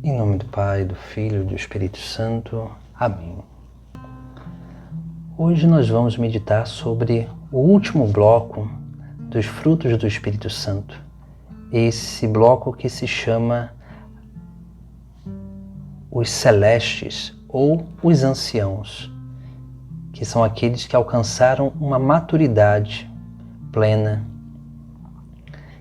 Em nome do Pai, do Filho e do Espírito Santo. Amém. Hoje nós vamos meditar sobre o último bloco dos frutos do Espírito Santo. Esse bloco que se chama os celestes ou os anciãos, que são aqueles que alcançaram uma maturidade plena,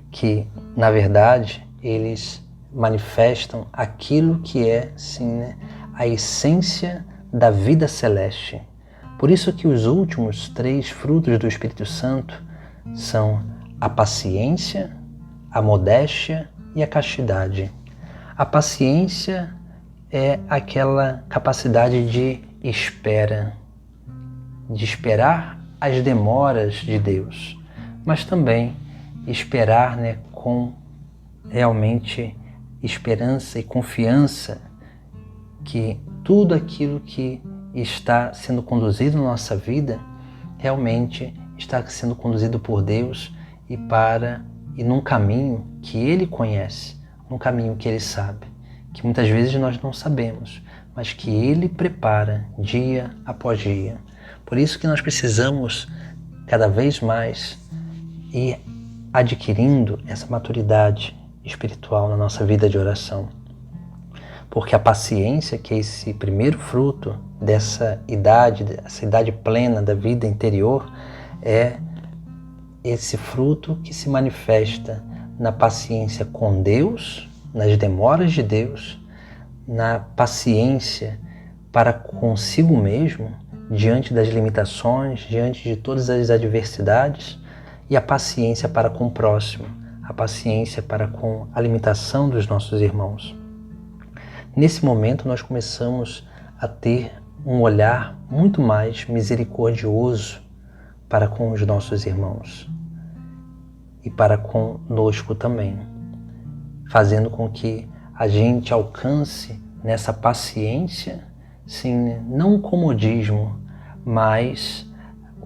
que, na verdade, eles manifestam aquilo que é, sim, a essência da vida celeste. Por isso que os últimos 3 frutos do Espírito Santo são a paciência, a modéstia e a castidade. A paciência é aquela capacidade de espera, de esperar as demoras de Deus, mas também esperar, com realmente esperança e confiança que tudo aquilo que está sendo conduzido na nossa vida realmente está sendo conduzido por Deus e num caminho que Ele conhece, num caminho que Ele sabe, que muitas vezes nós não sabemos, mas que Ele prepara dia após dia. Por isso que nós precisamos cada vez mais ir adquirindo essa maturidade espiritual na nossa vida de oração. Porque a paciência, que é esse primeiro fruto dessa idade plena da vida interior, é esse fruto que se manifesta na paciência com Deus, nas demoras de Deus, na paciência para consigo mesmo, diante das limitações, diante de todas as adversidades, e a paciência para com o próximo, a paciência para com a limitação dos nossos irmãos. Nesse momento nós começamos a ter um olhar muito mais misericordioso para com os nossos irmãos e para conosco também, fazendo com que a gente alcance nessa paciência, sim, não um comodismo, mas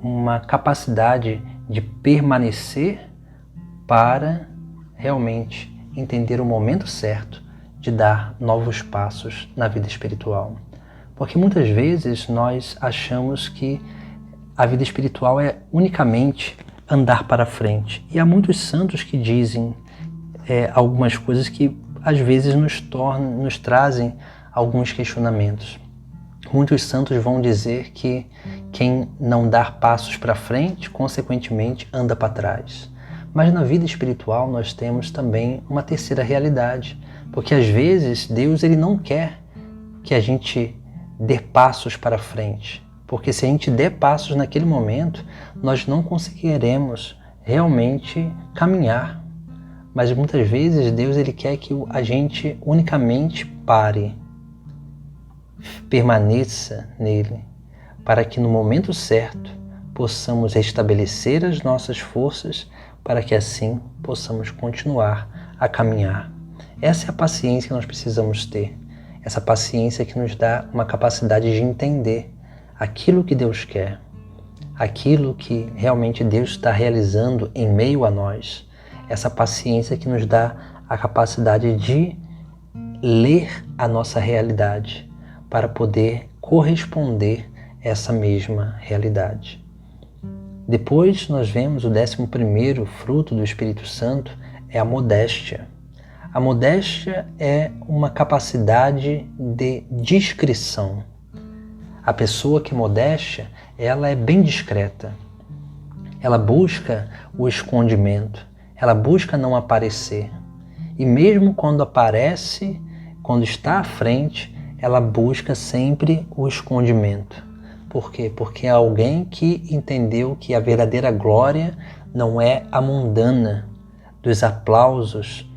uma capacidade de permanecer para realmente entender o momento certo de dar novos passos na vida espiritual. Porque muitas vezes nós achamos que a vida espiritual é unicamente andar para frente. E há muitos santos que dizem algumas coisas que às vezes nos trazem alguns questionamentos. Muitos santos vão dizer que quem não dar passos para frente, consequentemente, anda para trás. Mas na vida espiritual nós temos também uma terceira realidade, porque às vezes Deus ele não quer que a gente dê passos para frente, porque se a gente der passos naquele momento, nós não conseguiremos realmente caminhar. Mas muitas vezes Deus ele quer que a gente unicamente pare, permaneça nele, para que no momento certo possamos restabelecer as nossas forças, para que assim possamos continuar a caminhar. Essa é a paciência que nós precisamos ter, essa paciência que nos dá uma capacidade de entender aquilo que Deus quer, aquilo que realmente Deus está realizando em meio a nós, essa paciência que nos dá a capacidade de ler a nossa realidade, para poder corresponder a essa mesma realidade. Depois nós vemos o 11º fruto do Espírito Santo, é a modéstia. A modéstia é uma capacidade de discrição. A pessoa que é modéstia, ela é bem discreta. Ela busca o escondimento, ela busca não aparecer. E mesmo quando aparece, quando está à frente, ela busca sempre o escondimento. Por quê? Porque é alguém que entendeu que a verdadeira glória não é a mundana, dos aplausos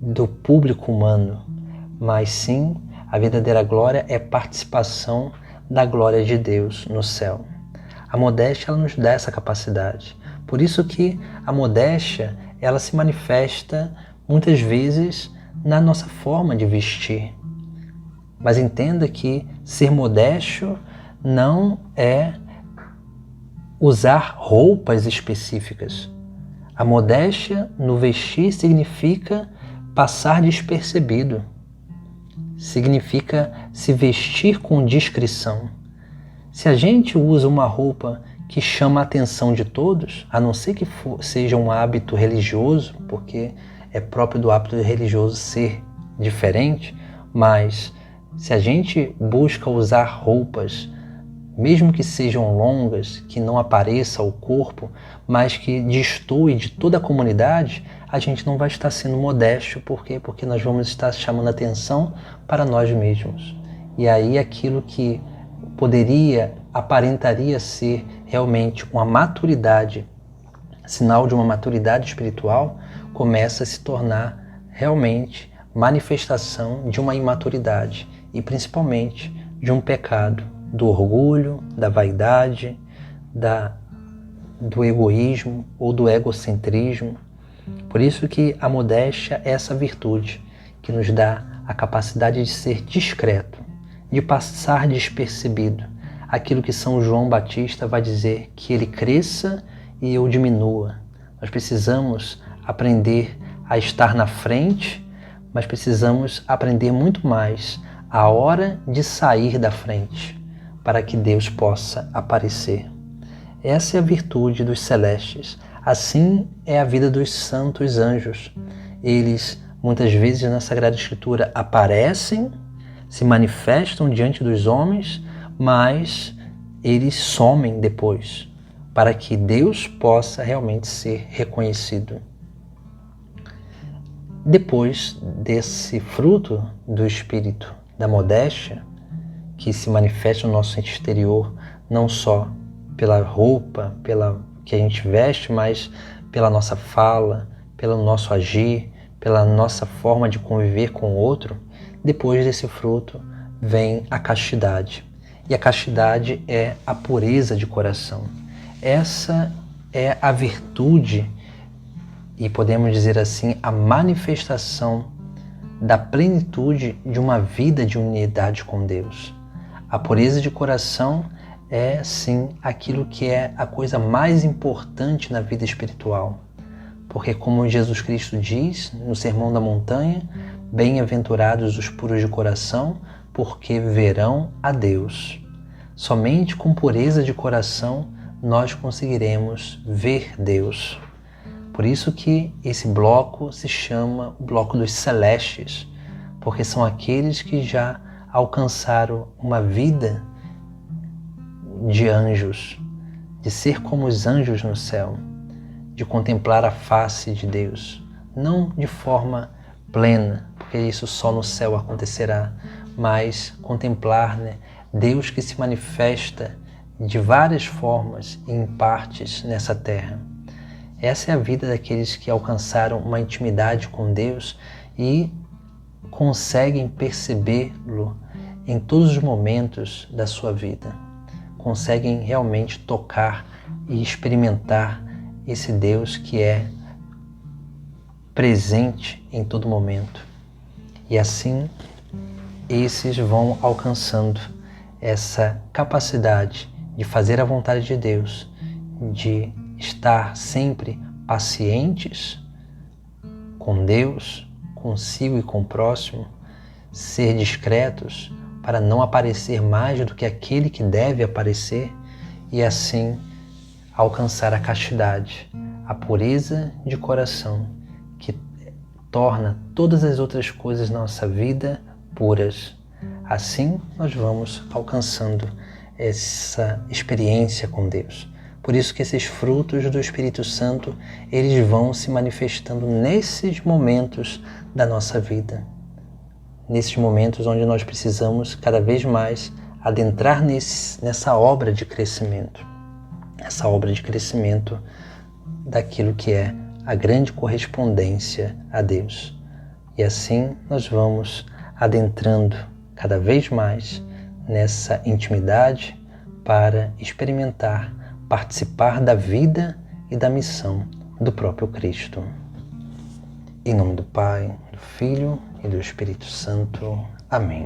do público humano, mas sim a verdadeira glória é participação da glória de Deus no céu. A modéstia ela nos dá essa capacidade. Por isso que a modéstia ela se manifesta muitas vezes na nossa forma de vestir. Mas entenda que ser modesto não é usar roupas específicas. A modéstia no vestir significa passar despercebido. significa se vestir com discrição. Se a gente usa uma roupa que chama a atenção de todos, a não ser que seja um hábito religioso, porque é próprio do hábito religioso ser diferente, mas se a gente busca usar roupas, mesmo que sejam longas, que não apareça o corpo, mas que destoe de toda a comunidade, a gente não vai estar sendo modesto. Por quê? Porque nós vamos estar chamando atenção para nós mesmos. E aí aquilo que aparentaria ser realmente uma maturidade, sinal de uma maturidade espiritual, começa a se tornar realmente manifestação de uma imaturidade e principalmente de um pecado, do orgulho, da vaidade, do egoísmo ou do egocentrismo. Por isso que a modéstia é essa virtude que nos dá a capacidade de ser discreto, de passar despercebido. Aquilo que São João Batista vai dizer, que ele cresça e eu diminua. Nós precisamos aprender a estar na frente, mas precisamos aprender muito mais a hora de sair da frente, para que Deus possa aparecer. Essa é a virtude dos celestes. Assim é a vida dos santos anjos. Eles, muitas vezes na Sagrada Escritura, aparecem, se manifestam diante dos homens, mas eles somem depois, para que Deus possa realmente ser reconhecido. Depois desse fruto do Espírito da modéstia, que se manifesta no nosso exterior, não só pela roupa, pela que a gente veste, mas pela nossa fala, pelo nosso agir, pela nossa forma de conviver com o outro. Depois desse fruto vem a castidade. E a castidade é a pureza de coração. Essa é a virtude, e podemos dizer assim, a manifestação da plenitude de uma vida de unidade com Deus. A pureza de coração é, sim, aquilo que é a coisa mais importante na vida espiritual. Porque, como Jesus Cristo diz no Sermão da Montanha, bem-aventurados os puros de coração, porque verão a Deus. Somente com pureza de coração nós conseguiremos ver Deus. Por isso que esse bloco se chama o bloco dos celestes, porque são aqueles que já alcançaram uma vida de anjos, de ser como os anjos no céu, de contemplar a face de Deus, não de forma plena, porque isso só no céu acontecerá, mas contemplar, Deus que se manifesta de várias formas e em partes nessa terra. Essa é a vida daqueles que alcançaram uma intimidade com Deus e conseguem percebê-lo em todos os momentos da sua vida. Conseguem realmente tocar e experimentar esse Deus que é presente em todo momento. E assim, esses vão alcançando essa capacidade de fazer a vontade de Deus, de estar sempre pacientes com Deus, consigo e com o próximo, ser discretos para não aparecer mais do que aquele que deve aparecer e assim alcançar a castidade, a pureza de coração que torna todas as outras coisas na nossa vida puras. Assim nós vamos alcançando essa experiência com Deus. Por isso que esses frutos do Espírito Santo, eles vão se manifestando nesses momentos da nossa vida. Nesses momentos onde nós precisamos cada vez mais adentrar nessa obra de crescimento. Essa obra de crescimento daquilo que é a grande correspondência a Deus. E assim nós vamos adentrando cada vez mais nessa intimidade para experimentar, participar da vida e da missão do próprio Cristo. Em nome do Pai, do Filho e do Espírito Santo. Amém.